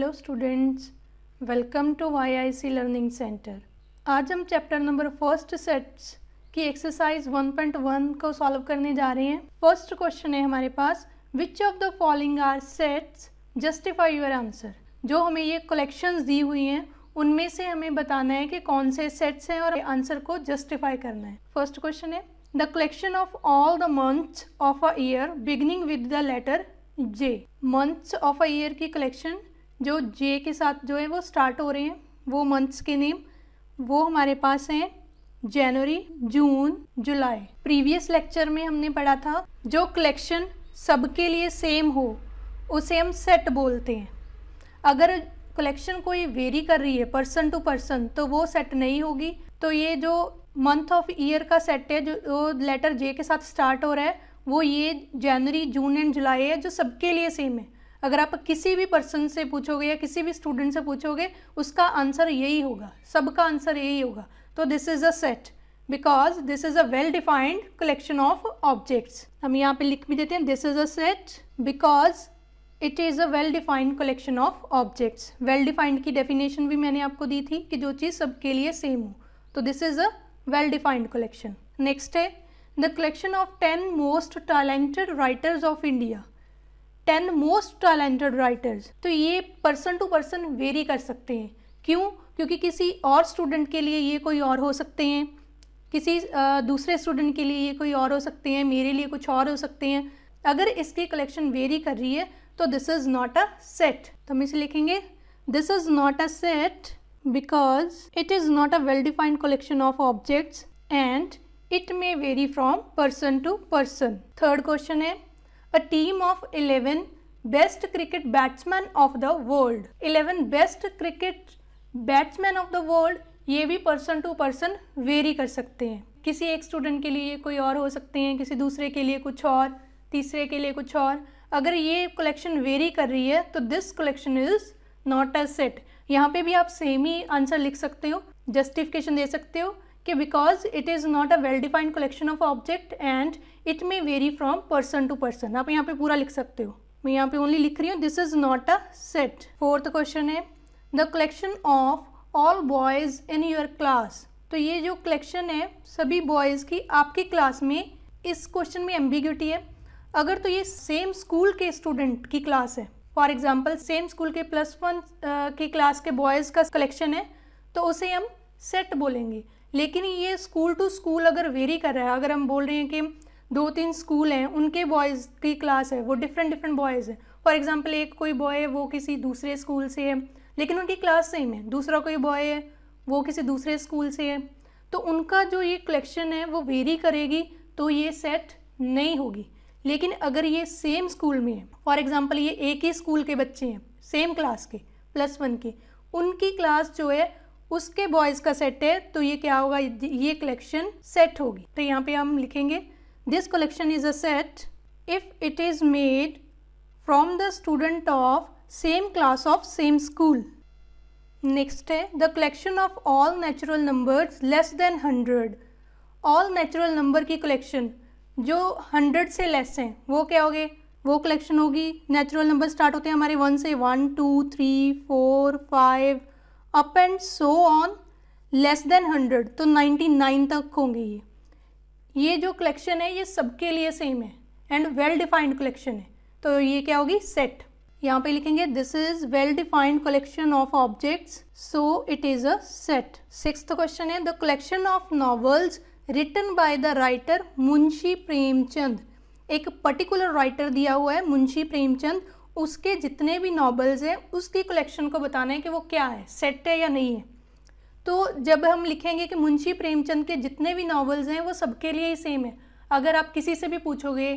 Hello students, welcome to YIC learning centre. आज हम chapter number first sets की exercise 1.1 को सॉल्व करने जा रहे हैं। फर्स्ट क्वेश्चन है हमारे पास, which of the following are sets, justify your answer. जो हमें ये कलेक्शंस दी हुई हैं उनमें से हमें बताना है कि कौन से सेट्स हैं और आंसर को जस्टिफाई करना है। फर्स्ट क्वेश्चन है, the collection of all the months of a year beginning with the letter J। Months of a year की कलेक्शन जो J के साथ जो है वो स्टार्ट हो रहे हैं, वो मंथ्स के नेम वो हमारे पास हैं जनवरी, जून, जुलाई। प्रीवियस लेक्चर में हमने पढ़ा था जो कलेक्शन सबके लिए सेम हो उसे हम सेट बोलते हैं। अगर कलेक्शन कोई वेरी कर रही है पर्सन टू पर्सन तो वो सेट नहीं होगी। तो ये जो मंथ ऑफ ईयर का सेट है जो लेटर J के साथ स्टार्ट हो रहा है वो ये जनवरी, जून एंड जुलाई है जो सबके लिए सेम है। अगर आप किसी भी पर्सन से पूछोगे या किसी भी स्टूडेंट से पूछोगे उसका आंसर यही होगा, सबका आंसर यही होगा। तो this is a set because this is a well defined collection of objects. हम यहाँ पे लिख भी देते हैं this is a set because it is a well defined collection of objects. Well defined की डेफिनेशन भी मैंने आपको दी थी कि जो चीज़ सबके लिए सेम हो। तो this is a well defined collection. Next है the collection of 10 most talented writers of India. 10 most talented writers, तो ये पर्सन टू पर्सन वेरी कर सकते हैं। क्यों? क्योंकि किसी और स्टूडेंट के लिए ये कोई और हो सकते हैं, किसी दूसरे स्टूडेंट के लिए ये कोई और हो सकते हैं, मेरे लिए कुछ और हो सकते हैं। अगर इसकी कलेक्शन वेरी कर रही है तो this is not a set. तो हम इसे लिखेंगे this is not a set because it is not a well defined collection of objects and it may vary from person to person. Third question है, a team of 11 best cricket batsmen of the world. 11 best cricket batsmen of the world, ये भी person to person vary कर सकते हैं। किसी एक student के लिए कोई और हो सकते हैं, किसी दूसरे के लिए कुछ और, तीसरे के लिए कुछ और। अगर ये कलेक्शन वेरी कर रही है तो this collection is not a set. यहाँ पे भी आप सेम ही आंसर लिख सकते हो, जस्टिफिकेशन दे सकते हो कि because it is not a well defined collection of object and it may vary from person to person. आप यहाँ पे पूरा लिख सकते हो, मैं यहाँ पे ओनली लिख रही हूँ this is not a set. Fourth question है the collection of all boys in your class. तो ये जो कलेक्शन है सभी बॉयज़ की आपकी क्लास में, इस क्वेश्चन में एम्बिग्यूटी है। अगर तो ये सेम स्कूल के स्टूडेंट की क्लास है, फॉर एग्जाम्पल सेम स्कूल के +1 की क्लास के बॉयज़ का कलेक्शन है तो उसे हम सेट बोलेंगे। लेकिन ये स्कूल टू स्कूल अगर वेरी कर रहा है, अगर हम बोल रहे हैं कि 2-3 स्कूल हैं उनके बॉयज़ की क्लास है, वो डिफरेंट बॉयज़ हैं। फॉर एग्जांपल एक कोई बॉय है वो किसी दूसरे स्कूल से है लेकिन उनकी क्लास सेम है, दूसरा कोई बॉय है वो किसी दूसरे स्कूल से है, तो उनका जो ये कलेक्शन है वो वेरी करेगी तो ये सेट नहीं होगी। लेकिन अगर ये सेम स्कूल में है, फॉर एग्ज़ाम्पल ये एक ही स्कूल के बच्चे हैं सेम क्लास के +1 के, उनकी क्लास जो है उसके बॉयज़ का सेट है तो ये क्या होगा, ये कलेक्शन सेट होगी। तो यहाँ पे हम लिखेंगे this collection is a set if it is made from the student of same class of same school. Next है the collection of all natural numbers less than 100। All natural number की collection जो 100 से less हैं वो क्या होगी, वो collection होगी। नेचुरल नंबर स्टार्ट होते हैं हमारे 1 से, 1 2 3 4 5 up and so on, less than 100 तो 99 तक होंगे। ये जो कलेक्शन है ये सबके लिए सेम है एंड वेल डिफाइंड कलेक्शन है तो ये क्या होगी, सेट। यहाँ पे लिखेंगे this is well defined collection of objects so it is a set. Sixth question है the collection of novels written by the writer Munshi Premchand. एक पर्टिकुलर राइटर दिया हुआ है मुंशी प्रेमचंद, उसके जितने भी नॉवेल्स हैं उसकी कलेक्शन को बताना है कि वो क्या है, सेट है या नहीं है। तो जब हम लिखेंगे कि मुंशी प्रेमचंद के जितने भी नॉवेल्स हैं वो सबके लिए ही सेम है। अगर आप किसी से भी पूछोगे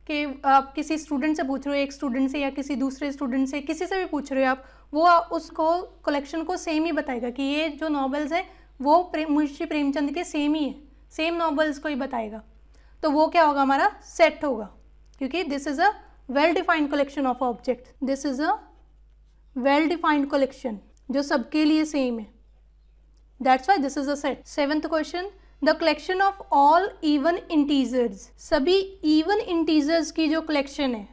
कि आप किसी स्टूडेंट से पूछ रहे हो, एक स्टूडेंट से या किसी दूसरे स्टूडेंट से, किसी से भी पूछ रहे हो आप, वो उसको कलेक्शन को सेम ही बताएगा कि ये जो नॉवेल्स हैं वो मुंशी प्रेमचंद के सेम ही है, सेम नॉवेल्स को ही बताएगा। तो वो क्या होगा, हमारा सेट होगा, क्योंकि this is a well defined collection of object. This is a well defined collection जो सबके लिए सेम है, that's why this is a set. Seventh question the collection of all even integers. सभी इवन इंटीजर्स की जो collection है,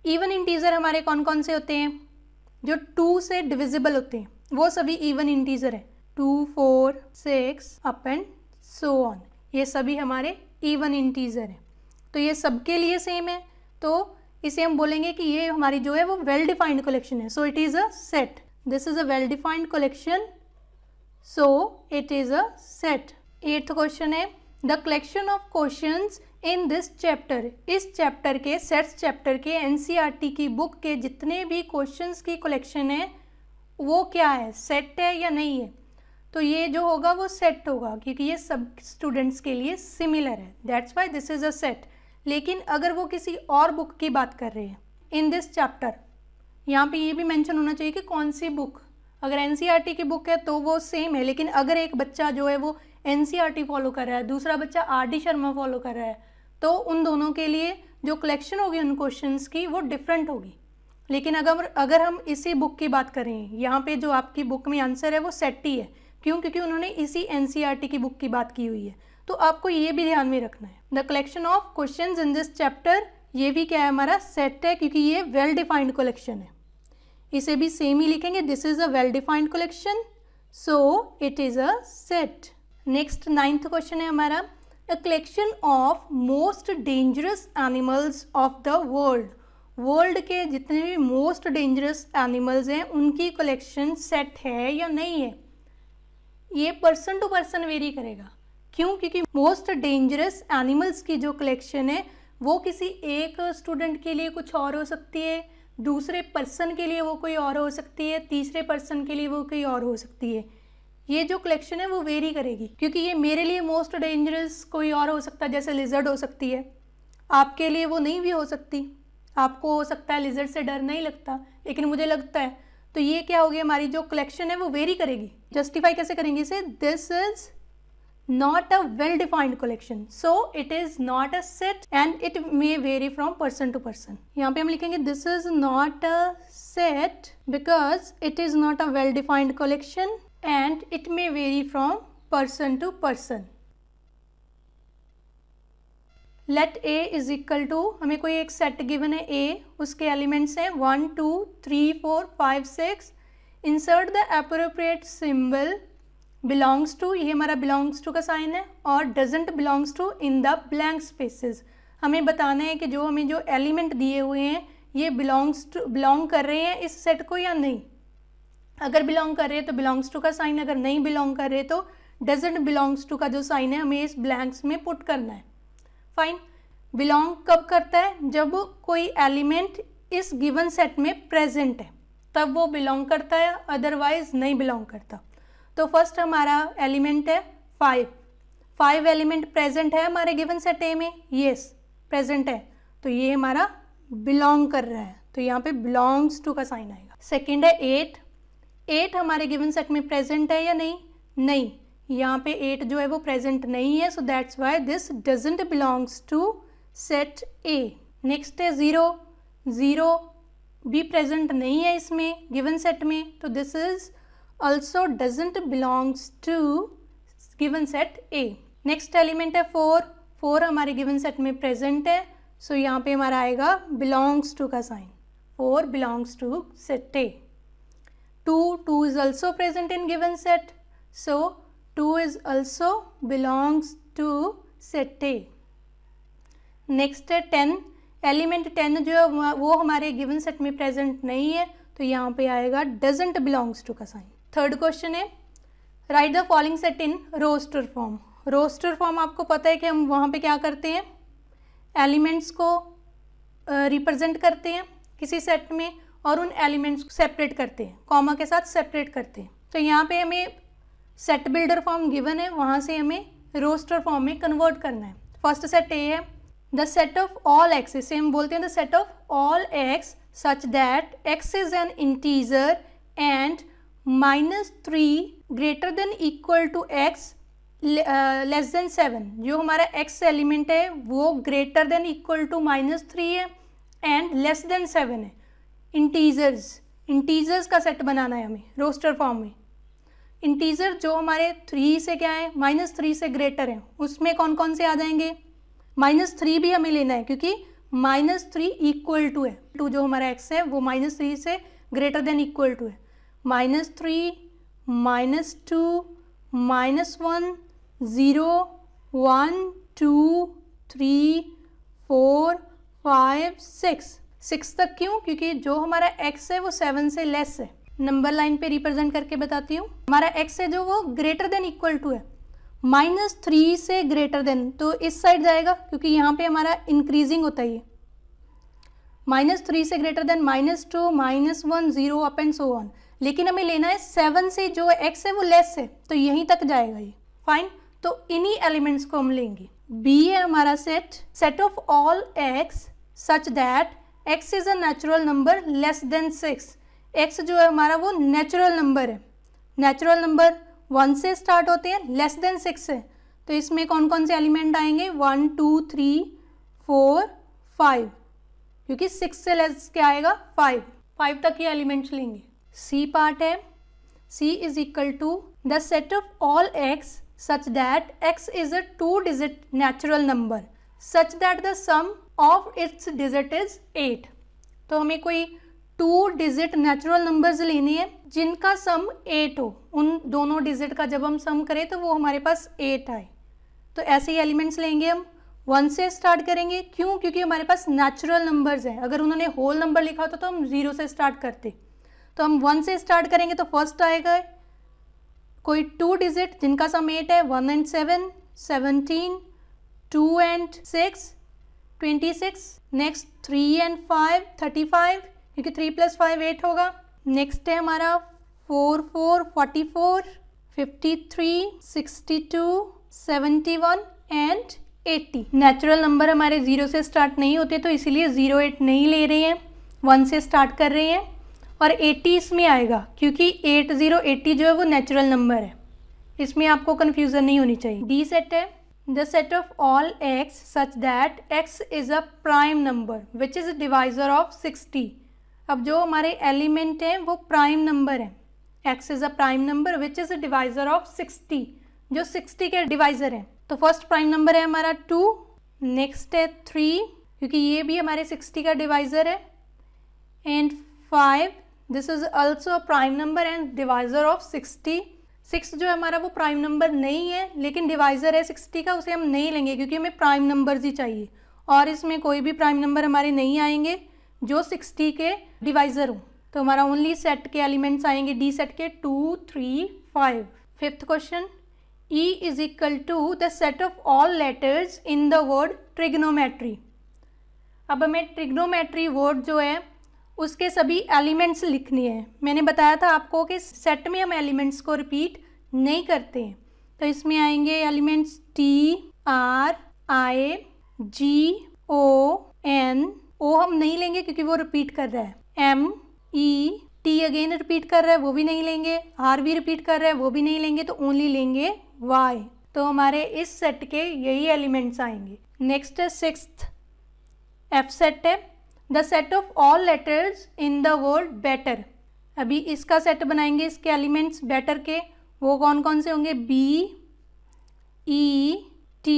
even integer हमारे कौन कौन से होते हैं, जो 2 से डिविजिबल होते हैं वो सभी इवन इंटीजर है, 2, 4, 6 अप एंड सो ऑन, ये सभी हमारे इवन इंटीजर है। तो ये सबके लिए सेम है, तो इसे हम बोलेंगे कि ये हमारी जो है वो वेल डिफाइंड कलेक्शन है। So it is a set, this is a well defined collection, so it is a set. 8th question है the collection of questions in this chapter, इस चैप्टर के सेट्स चैप्टर के NCERT की book के जितने भी questions की collection है वो क्या है, सेट है या नहीं है। तो ये जो होगा वो सेट होगा क्योंकि ये सब स्टूडेंट्स के लिए सिमिलर है, that's why this is a set. लेकिन अगर वो किसी और बुक की बात कर रहे हैं इन दिस चैप्टर, यहाँ पे ये भी मेंशन होना चाहिए कि कौन सी बुक, अगर एनसीईआरटी की बुक है तो वो सेम है, लेकिन अगर एक बच्चा जो है वो एनसीईआरटी फॉलो कर रहा है, दूसरा बच्चा आर.डी. शर्मा फॉलो कर रहा है, तो उन दोनों के लिए जो कलेक्शन होगी उन क्वेश्चंस की वो डिफरेंट होगी। लेकिन अगर हम इसी बुक की बात करें, यहाँ पे जो आपकी बुक में आंसर है वो सेट ही है, क्यों, क्योंकि उन्होंने इसी एनसीईआरटी की बुक की बात की हुई है। तो आपको ये भी ध्यान में रखना है, the collection of questions in this chapter, ये भी क्या है हमारा सेट है क्योंकि ये वेल डिफाइंड कलेक्शन है। इसे भी सेम ही लिखेंगे, this is a well defined collection, so it is a set. Next 9th question है हमारा a collection of most dangerous animals of the world, world के जितने भी मोस्ट डेंजरस एनिमल्स हैं उनकी कलेक्शन सेट है या नहीं है। ये पर्सन टू पर्सन वेरी करेगा, क्यों, क्योंकि मोस्ट डेंजरस एनिमल्स की जो कलेक्शन है वो किसी एक स्टूडेंट के लिए कुछ और हो सकती है, दूसरे पर्सन के लिए वो कोई और हो सकती है, तीसरे पर्सन के लिए वो कोई और हो सकती है। ये जो कलेक्शन है वो वेरी करेगी क्योंकि ये मेरे लिए मोस्ट डेंजरस कोई और हो सकता है, जैसे लिजर्ड हो सकती है, आपके लिए वो नहीं भी हो सकती, आपको हो सकता है लिजर्ड से डर नहीं लगता लेकिन मुझे लगता है। तो ये क्या होगी, हमारी जो कलेक्शन है वो वेरी करेगी। जस्टिफाई कैसे करेंगे इसे, this is not a well defined collection, so it is not a set and it may vary from person to person। यहाँ पे हम लिखेंगे this is not a set because it is not a well defined collection and it may vary from person to person। let A is equal to, हमें कोई एक set given है A, उसके elements हैं 1, 2, 3, 4, 5, 6, insert the appropriate symbol belongs to, ये हमारा belongs to का sign है, और doesn't belongs to in the blank spaces. हमें बताना है कि जो हमें जो एलिमेंट दिए हुए हैं ये बिलोंग कर रहे हैं इस सेट को या नहीं। अगर बिलोंग कर रहे हैं तो बिलोंग्स टू का साइन, अगर नहीं बिलोंग कर रहे तो डजेंट बिलोंग्स टू का जो साइन है हमें इस ब्लैंक्स में पुट करना है। फाइन, बिलोंग कब करता है, जब कोई एलिमेंट इस गिवन सेट में प्रेजेंट है तब वो बिलोंग करता है, अदरवाइज नहीं बिलोंग करता। तो फर्स्ट हमारा एलिमेंट है 5 एलिमेंट प्रेजेंट है हमारे गिवन सेट ए में, यस प्रेजेंट है, तो ये हमारा बिलोंग कर रहा है, तो यहाँ पे बिलोंग्स टू का साइन आएगा। सेकंड है 8 हमारे गिवन सेट में प्रेजेंट है या नहीं, यहाँ पे 8 जो है वो प्रेजेंट नहीं है, so that's why this doesn't belongs to set A. Next है 0 भी प्रेजेंट नहीं है इसमें गिवन सेट में, तो this is also doesn't belongs to given set A। Next element है 4 हमारे गिवन सेट में प्रेजेंट है, सो यहाँ पे हमारा आएगा belongs to का sign, 4 belongs to set A। 2 is also present in given set, so 2 is also belongs to set A। Next है 10 एलिमेंट 10 जो है वो हमारे गिवन सेट में प्रेजेंट नहीं है, तो यहाँ पे आएगा doesn't belongs to का साइन। थर्ड क्वेश्चन है write the following set in roster form. Roster form आपको पता है कि हम वहाँ पे क्या करते हैं, एलिमेंट्स को रिप्रेजेंट करते हैं किसी सेट में और उन एलिमेंट्स को सेपरेट करते हैं, कॉमा के साथ सेपरेट करते हैं। तो यहाँ पे हमें सेट बिल्डर फॉर्म गिवन है, वहाँ से हमें रोस्टर फॉर्म में कन्वर्ट करना है। फर्स्ट सेट ए है the set of all x, इसे हम बोलते हैं the set of all x such that x is an integer and -3 greater than equal to x less than 7। जो हमारा एक्स एलिमेंट है वो ग्रेटर देन इक्वल टू -3 है एंड लेस देन 7 है। इंटीजर्स का सेट बनाना है हमें रोस्टर फॉर्म में। इंटीजर जो हमारे 3 से क्या है, -3 से ग्रेटर है, उसमें कौन कौन से आ जाएंगे, -3 भी हमें लेना है क्योंकि -3 इक्वल टू है, जो हमारा एक्स है वो -3 से ग्रेटर देन इक्वल टू है, -3, -2, -1, 0, 1, 2, 3, 4, 5, 6 6 तक। क्यों? क्योंकि जो हमारा x है वो 7 से लेस है। नंबर लाइन पे रिप्रेजेंट करके बताती हूँ। हमारा x है जो वो ग्रेटर देन इक्वल टू है, -3 से ग्रेटर देन, तो इस साइड जाएगा क्योंकि यहाँ पे हमारा इंक्रीजिंग होता है। -3 से greater than, -2, -1, 0 up and so on. लेकिन हमें लेना है 7 से जो x है वो लेस है, तो यहीं तक जाएगा ये। फाइन, तो इन्हीं एलिमेंट्स को हम लेंगे। B है हमारा set of all x such that x is a natural number less than 6। x जो है हमारा वो नेचुरल नंबर है। नेचुरल नंबर 1 से स्टार्ट होते हैं, लेस देन 6 है, तो इसमें कौन कौन से एलिमेंट आएंगे? 1, 2, 3, 4, 5, क्योंकि 6 से लेस क्या आएगा? 5 तक ये एलिमेंट्स लेंगे। C पार्ट है, C is equal to the set of all x such that x is a 2-digit natural number such that the sum of its digit is 8। तो हमें कोई 2-digit नेचुरल नंबर्स लेने हैं जिनका सम 8 हो। उन दोनों डिजिट का जब हम सम करें तो वो हमारे पास 8 आए। तो ऐसे ही एलिमेंट्स लेंगे हम। 1 से स्टार्ट करेंगे, क्यों? क्योंकि हमारे पास नेचुरल नंबर्स हैं। अगर उन्होंने होल नंबर लिखा होता तो हम 0 से स्टार्ट करते, तो हम 1 से स्टार्ट करेंगे तो फर्स्ट आएगा कोई 2 डिजिट जिनका सम 8 है, 1 and 7, 17, 2 and 6, 26, नेक्स्ट 3 and 5, 35, क्योंकि 3 + 5 8 होगा। नेक्स्ट है हमारा 4, 4, 44, 53, 62, 71 and 80। नेचुरल नंबर हमारे 0 से स्टार्ट नहीं होते, तो इसीलिए 0, 8 नहीं ले रहे हैं, 1 से स्टार्ट कर रहे हैं। और 80 इसमें आएगा क्योंकि 80, 80 जो है वो नेचुरल नंबर है। इसमें आपको कन्फ्यूज़न नहीं होनी चाहिए। डी सेट है the set of all x such that x is a prime number which is divisor of 60। अब जो हमारे एलिमेंट हैं वो प्राइम नंबर है। x is a prime number which is a divisor of 60, जो 60 के divisor हैं। तो फर्स्ट प्राइम नंबर है हमारा 2, नेक्स्ट है 3 क्योंकि ये भी हमारे 60 का डिवाइजर है, and 5, this is also prime number and divisor of 60। 6 जो हमारा वो प्राइम नंबर नहीं है लेकिन डिवाइजर है 60 का, उसे हम नहीं लेंगे क्योंकि हमें प्राइम नंबर्स ही चाहिए, और इसमें कोई भी प्राइम नंबर हमारे नहीं आएंगे जो 60 के डिवाइजर हों। तो हमारा ओनली सेट के एलिमेंट्स आएंगे डी सेट के 2, 3, 5। Fifth question, E is equal to the set of all letters in the word trigonometry. अब हमें ट्रिग्नोमेट्री वर्ड जो है उसके सभी एलिमेंट्स लिखने हैं। मैंने बताया था आपको कि सेट में हम एलिमेंट्स को रिपीट नहीं करते हैं, तो इसमें आएंगे elements T, R, I, G, O, N। O हम नहीं लेंगे क्योंकि वो रिपीट कर रहा है। M, E, T again repeat कर रहा है, वो भी नहीं लेंगे। R भी रिपीट कर रहा है, वो भी नहीं लेंगे, तो ओनली लेंगे Y। तो हमारे इस सेट के यही एलिमेंट्स आएंगे। नेक्स्ट है सिक्स्थ, F सेट है the set of all letters in the word better. अभी इसका सेट बनाएंगे, इसके एलिमेंट्स बेटर के, वो कौन कौन से होंगे? B, E, T।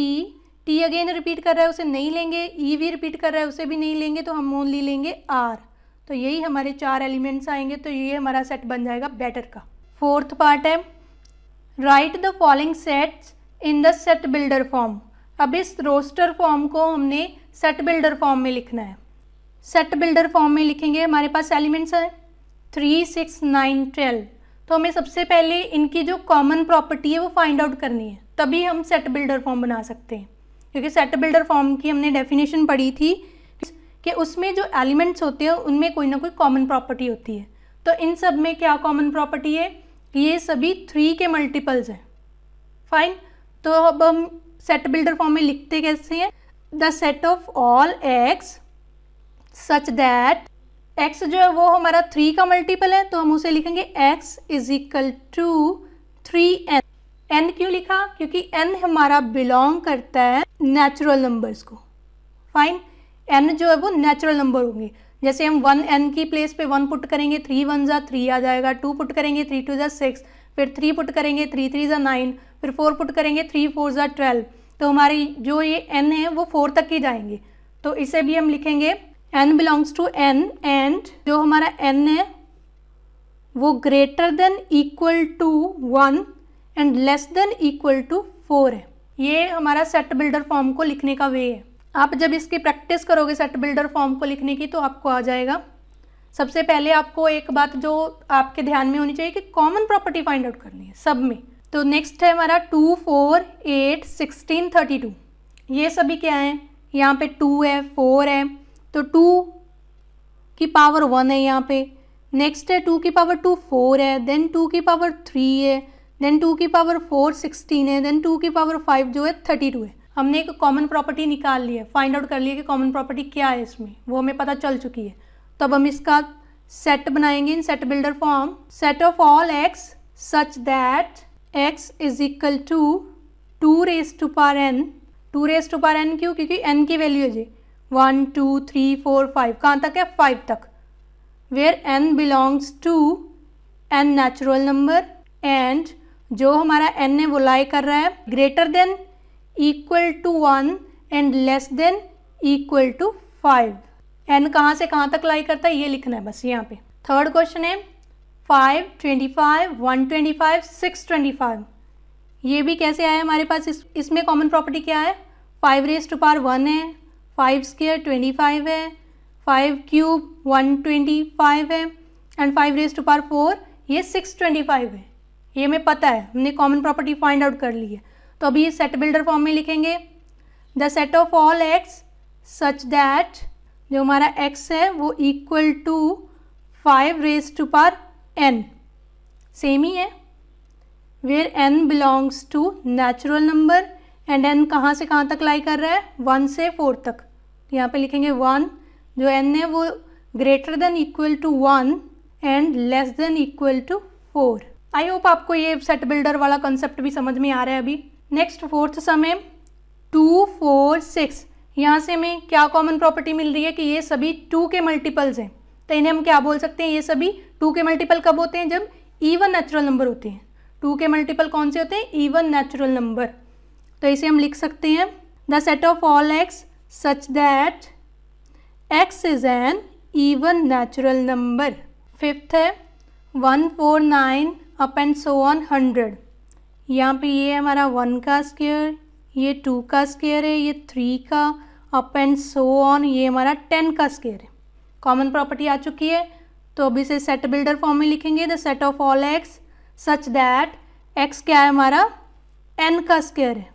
T again repeat कर रहा है, उसे नहीं लेंगे। E भी रिपीट कर रहा है, उसे भी नहीं लेंगे, तो हम ओनली लेंगे R। तो यही हमारे 4 एलिमेंट्स आएंगे, तो ये हमारा सेट बन जाएगा बेटर का। फोर्थ पार्ट है write the following sets in the set builder form. अब इस रोस्टर फॉर्म को हमने सेट बिल्डर फॉर्म में लिखना है। सेट बिल्डर फॉर्म में लिखेंगे, हमारे पास एलिमेंट्स है 3, 6, 9, 12। तो हमें सबसे पहले इनकी जो कॉमन प्रॉपर्टी है वो फाइंड आउट करनी है, तभी हम सेट बिल्डर फॉर्म बना सकते हैं। क्योंकि सेट बिल्डर फॉर्म की हमने डेफिनेशन पढ़ी थी कि उसमें जो एलिमेंट्स होते हैं उनमें कोई ना कोई कॉमन प्रॉपर्टी होती है। तो इन सब में क्या कॉमन प्रॉपर्टी है? ये सभी 3 के मल्टीपल्स हैं। फाइन, तो अब हम सेट बिल्डर फॉर्म में लिखते कैसे हैं? The set of all x such that x जो है वो हमारा 3 का मल्टीपल है, तो हम उसे लिखेंगे x is equal to 3n। n क्यों लिखा? क्योंकि n हमारा बिलोंग करता है नेचुरल नंबर्स को। फाइन, n जो है वो नेचुरल नंबर होंगे। जैसे हम 1n की प्लेस पे 1 पुट करेंगे, 3 1 जा 3 आ जाएगा, 2 पुट करेंगे 3 2 जा 6, फिर 3 पुट करेंगे 3 3 जा 9, फिर 4 पुट करेंगे 3 4 जा 12। तो हमारी जो ये n है वो 4 तक ही जाएंगे, तो इसे भी हम लिखेंगे n belongs to n, and जो हमारा n है वो greater than equal to 1 and less than equal to 4 है। ये हमारा सेट बिल्डर फॉर्म को लिखने का वे है। आप जब इसकी प्रैक्टिस करोगे सेट बिल्डर फॉर्म को लिखने की तो आपको आ जाएगा। सबसे पहले आपको एक बात जो आपके ध्यान में होनी चाहिए कि कॉमन प्रॉपर्टी फाइंड आउट करनी है सब में। तो नेक्स्ट है हमारा 2, 4, 8, 16, 32। ये सभी क्या है, यहाँ पे 2 है, 4 है, तो 2 की पावर 1 है यहाँ पे। नेक्स्ट है 2 की पावर 2 4 है, देन 2 की पावर 3 है, देन 2 की पावर 4 16 है, देन 2 की पावर 5 जो है 32 है। हमने एक कॉमन प्रॉपर्टी निकाल ली है, फाइंड आउट कर लिया कि कॉमन प्रॉपर्टी क्या है इसमें, वो हमें पता चल चुकी है। तो अब हम इसका सेट बनाएंगे in set builder form. Set of all x such that x is equal to 2 raise to power n। 2 raise to power n क्यों, क्योंकि n की वैल्यू है जी 1 2 3 4 5, कहाँ तक है 5 तक, where n belongs to n natural number and जो हमारा n है वो लाई कर रहा है greater than equal to 1 and less than equal to 5। n कहाँ से कहाँ तक लाई करता है ये लिखना है बस यहाँ पे। थर्ड क्वेश्चन है 5, 25, 125, 625। ये भी कैसे आया हमारे पास, इसमें कॉमन प्रॉपर्टी क्या है, 5 रेज टू पावर 1 है, 5 स्क्वायर 25 है, 5 क्यूब 125 है एंड 5 रेज टू पावर 4 ये 625 है। ये हमें पता है, हमने कॉमन प्रॉपर्टी फाइंड आउट कर ली है। तो अभी सेट बिल्डर फॉर्म में लिखेंगे the set of all x such that जो हमारा x है वो equal to 5 raise to power n, same ही है, where n belongs to natural number and n कहाँ से कहाँ तक लाई कर रहा है 1 से 4 तक। यहाँ पे लिखेंगे 1, जो n है वो greater than equal to 1 and less than equal to 4। I hope आपको ये सेट बिल्डर वाला कंसेप्ट भी समझ में आ रहा है अभी। नेक्स्ट फोर्थ सम है 2, 4, 6। यहाँ से हमें क्या कॉमन प्रॉपर्टी मिल रही है कि ये सभी 2 के मल्टीपल्स हैं। तो इन्हें हम क्या बोल सकते हैं, ये सभी 2 के मल्टीपल कब होते हैं, जब इवन नेचुरल नंबर होते हैं। 2 के मल्टीपल कौन से होते हैं, इवन नेचुरल नंबर। तो इसे हम लिख सकते हैं the set of all x such that x is N even natural number. Fifth है 1, 4, 9 अप एंड सो ऑन 100। यहाँ पे ये हमारा 1 का स्क्वायर, ये 2 का स्क्वायर है, ये 3 का, अप एंड सो ऑन ये हमारा 10 का स्क्वायर है। कॉमन प्रॉपर्टी आ चुकी है। तो अब इसे सेट बिल्डर फॉर्म में लिखेंगे the set of all x such that x क्या है हमारा n का स्क्वायर है,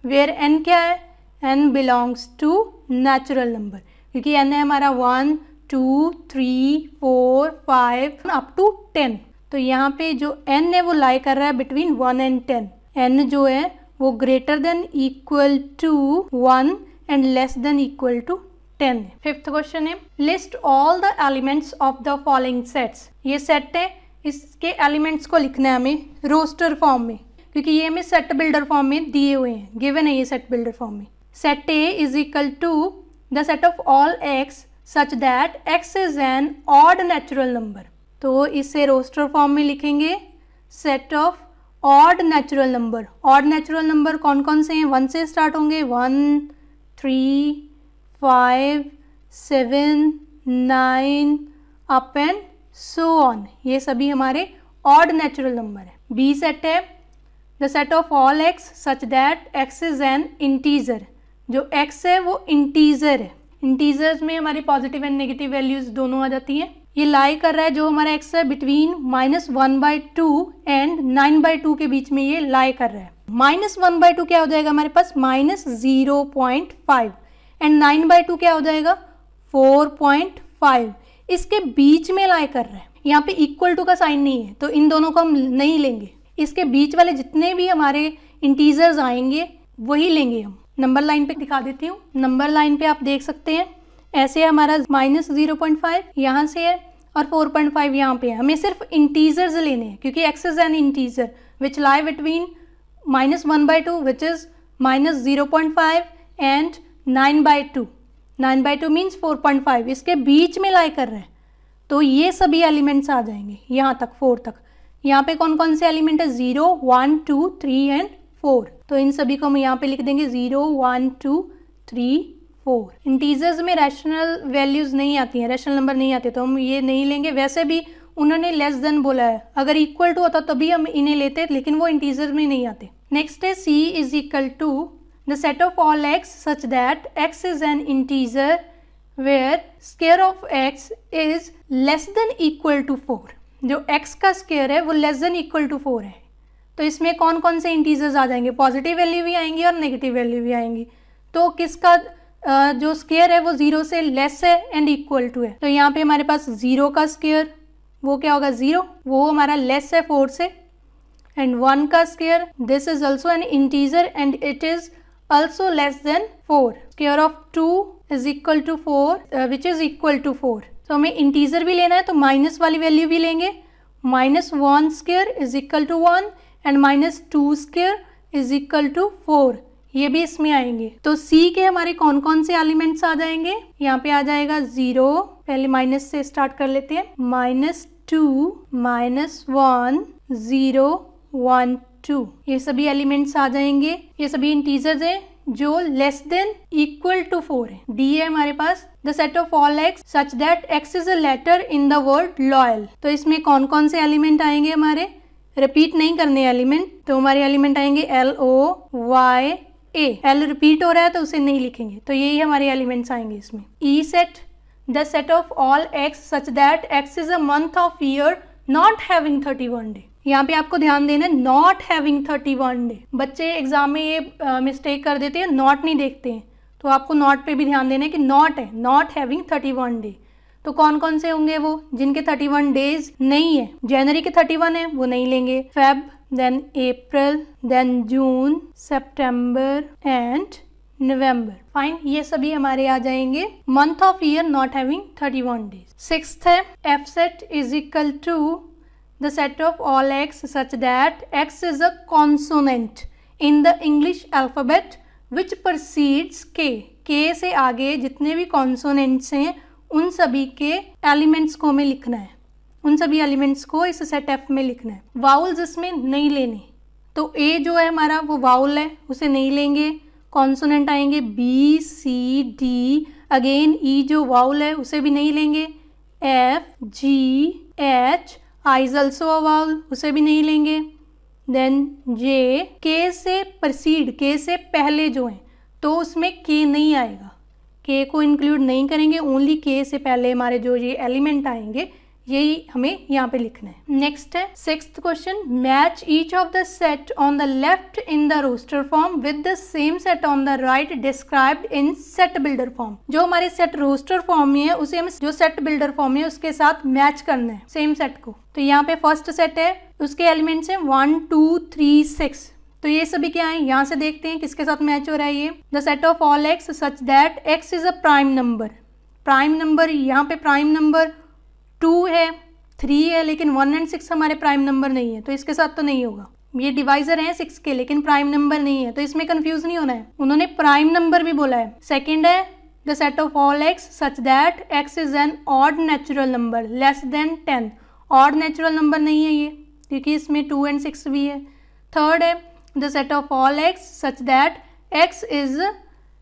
वेयर n क्या है, n belongs to natural number, क्योंकि n है हमारा 1 2 3 4 5 अप टू 10। तो यहाँ पे जो n है वो लाई कर रहा है बिटवीन 1 एंड 10। n जो है वो greater than equal to 1 and less than equal to 10। Fifth question है list all the elements of the following sets. ये सेट है, इसके एलिमेंट्स को लिखना है हमें रोस्टर फॉर्म में, क्योंकि ये हमें सेट बिल्डर फॉर्म में दिए हुए हैं, गिवन है ये सेट बिल्डर फॉर्म में। Set A is equal to the set of all x such that x is an odd natural number. तो इसे रोस्टर फॉर्म में लिखेंगे set of odd natural number. Odd natural number कौन कौन से हैं, 1 से स्टार्ट होंगे, 1 3 5 7 9 अप एंड सो ऑन, ये सभी हमारे ऑड नेचुरल नंबर है। बी सेट है the set of all x such that x is an integer. जो x है वो इंटीजर है, इंटीजर्स में हमारी पॉजिटिव एंड नेगेटिव वैल्यूज दोनों आ जाती हैं। ये लाई कर रहा है जो हमारा x है बिटवीन -1/2 एंड 9/2 के बीच में ये लाई कर रहा है। -1/2 क्या हो जाएगा हमारे पास -0.5 एंड 9/2 क्या हो जाएगा 4.5। इसके बीच में लाई कर रहा है, यहाँ पे इक्वल टू का साइन नहीं है तो इन दोनों को हम नहीं लेंगे, इसके बीच वाले जितने भी हमारे इंटीजर्स आएंगे वही लेंगे हम। नंबर लाइन पे दिखा देती हूँ। नंबर लाइन पे आप देख सकते हैं ऐसे हमारा -0.5 यहाँ से है और 4.5 यहाँ पे है। हमें सिर्फ इंटीजर्स लेने हैं क्योंकि x is an integer which lie between -1/2 which is -0.5 and 9/2। 9/2 means 4.5, इसके बीच में लाई कर रहे हैं तो ये सभी एलिमेंट्स आ जाएंगे यहाँ तक 4 तक। यहाँ पे कौन कौन से एलिमेंट है 0 1 2 3 एंड 4, तो इन सभी को हम यहाँ पे लिख देंगे 0 1 2 3 4। इंटीजर्स में रैशनल वैल्यूज नहीं आती हैं, रैशनल नंबर नहीं आते तो हम ये नहीं लेंगे। वैसे भी उन्होंने लेस देन बोला है, अगर इक्वल टू होता तभी हम इन्हें लेते, लेकिन वो इंटीजर में नहीं आते। नेक्स्ट है C is equal to the set of all x such that x is an integer where square of x is less than equal to 4। जो x का स्क्वायर है वो लेस देन इक्वल टू 4 है। तो इसमें कौन कौन से इंटीजर्स आ जाएंगे, पॉजिटिव वैल्यू भी आएंगी और नेगेटिव वैल्यू भी आएंगी। तो किसका जो स्क्वायर है वो 0 से लेस है एंड इक्वल टू है। तो यहाँ पे हमारे पास 0 का स्क्वायर वो क्या होगा 0, वो हमारा लेस है 4 से। एंड 1 का square this is also an integer and it is also less than 4। Square of 2 is equal to 4 which is equal to 4। तो हमें इंटीजर भी लेना है तो माइनस वाली वैल्यू भी लेंगे। -1 square is equal to 1 and -2 square is equal to 4, ये भी इसमें आएंगे। तो C के हमारे कौन कौन से एलिमेंट्स आ जाएंगे, यहाँ पे आ जाएगा 0, पहले माइनस से स्टार्ट कर लेते हैं, -2 -1 0 1 2, ये सभी एलिमेंट्स आ जाएंगे। ये सभी इंटीजर्स हैं जो लेस देन इक्वल टू 4 है। D है हमारे पास the set of all x such that x is a letter in the word loyal. तो इसमें कौन कौन से एलिमेंट आएंगे, हमारे रिपीट नहीं करने एलिमेंट, तो हमारे एलिमेंट आएंगे LOY A। L रिपीट हो रहा है तो उसे नहीं लिखेंगे, तो यही हमारे एलिमेंट्स आएंगे इसमें। E set the set of all x such that x is a month of year not having 31 day. यहाँ पे आपको ध्यान देना है नॉट हैविंग 31 डे। बच्चे एग्जाम में ये मिस्टेक कर देते हैं, नॉट नहीं देखते हैं, तो आपको नॉट पे भी ध्यान देना है कि नॉट है, नॉट हैविंग 31 डे। तो कौन कौन से होंगे वो जिनके 31 डेज नहीं है। जनवरी के 31 है वो नहीं लेंगे, Feb, then April, then June, September and November. Fine, ये सभी हमारे आ जाएंगे month of year not having 31 days. Sixth है F set is equal to the set of all x such that x is a consonant in the English alphabet which precedes k। k से आगे जितने भी consonants हैं उन सभी के elements को हमें लिखना है, उन सभी एलिमेंट्स को इस सेट F में लिखना है। वाउल्स इसमें नहीं लेने, तो A जो है हमारा वो वाउल है, उसे नहीं लेंगे। कॉन्सोनेंट आएंगे B C D, again E जो वाउल है उसे भी नहीं लेंगे। F G H, I is also a vowel, उसे भी नहीं लेंगे। देन J, K से प्रसीड, K से पहले जो है तो उसमें K नहीं आएगा, K को इंक्लूड नहीं करेंगे, ओनली K से पहले हमारे जो ये एलिमेंट आएंगे यही हमें यहाँ पे लिखना है। नेक्स्ट है sixth question, match each of the set on the left in the roster form with the same set on the right described in set builder form. जो हमारे सेट रोस्टर फॉर्म में है उसे हम जो सेट बिल्डर फॉर्म में उसके साथ मैच करना है सेम सेट को। तो यहाँ पे फर्स्ट सेट है, उसके एलिमेंट्स हैं 1 2 3 6। तो ये सभी क्या है, यहाँ से देखते हैं किसके साथ मैच हो रहा है ये। The set of all x such that x is a prime number. Prime number, यहाँ पे प्राइम नंबर 2 है, 3 है, लेकिन 1 एंड 6 हमारे प्राइम नंबर नहीं है, तो इसके साथ तो नहीं होगा। ये डिवाइजर है 6 के, लेकिन प्राइम नंबर नहीं है, तो इसमें कंफ्यूज नहीं होना है, उन्होंने प्राइम नंबर भी बोला है। सेकंड है the set of all x such that x is an odd natural number less than 10। Odd natural number नहीं है ये, क्योंकि इसमें 2 एंड 6 भी है। थर्ड है the set of all x such that x is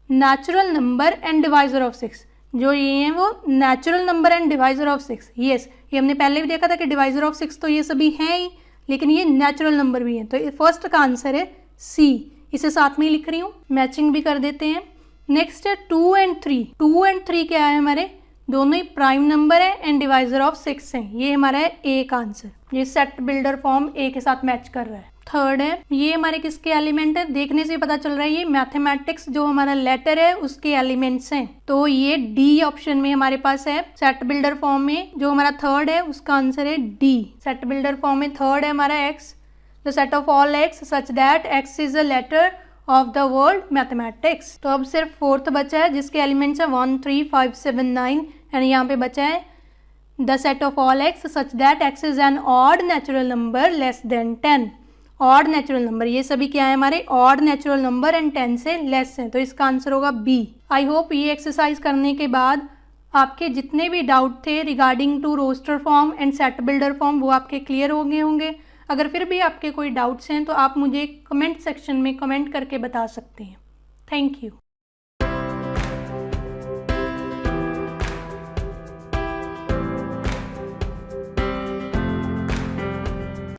natural number and divisor of 6। जो ये है वो natural number and divisor of 6। Yes, ये हमने पहले भी देखा था कि डिवाइजर ऑफ 6 तो ये सभी हैं ही, लेकिन ये नेचुरल नंबर भी हैं। तो फर्स्ट का आंसर है सी, इसे साथ में ही लिख रही हूँ, मैचिंग भी कर देते हैं। नेक्स्ट है 2 एंड 3। 2 एंड 3 क्या है, हमारे दोनों ही प्राइम नंबर है एंड डिवाइजर ऑफ 6 हैं। ये हमारा है ए का आंसर, ये सेट बिल्डर फॉर्म ए के साथ मैच कर रहा है। थर्ड है, ये हमारे किसके एलिमेंट है, देखने से पता चल रहा है ये मैथमेटिक्स जो हमारा लेटर है उसके एलिमेंट्स हैं। तो ये डी ऑप्शन में हमारे पास है सेट बिल्डर फॉर्म में। जो हमारा थर्ड है उसका आंसर है डी। सेट बिल्डर फॉर्म में थर्ड है हमारा x, the set of all x such that x is a letter of the word mathematics. तो अब सिर्फ फोर्थ बचा है जिसके एलिमेंट्स है 1 3 5 7 9 एंड यहाँ पे बचा है the set of all x such that x is an odd natural number less than 10। Odd natural number, ये सभी क्या है हमारे ऑड नेचुरल नंबर एंड 10 से लेस हैं, तो इसका आंसर होगा बी। आई होप ये एक्सरसाइज करने के बाद आपके जितने भी डाउट थे regarding to roster form and set builder form वो आपके क्लियर हो गए होंगे। अगर फिर भी आपके कोई डाउट्स हैं तो आप मुझे कमेंट सेक्शन में कमेंट करके बता सकते हैं। Thank you.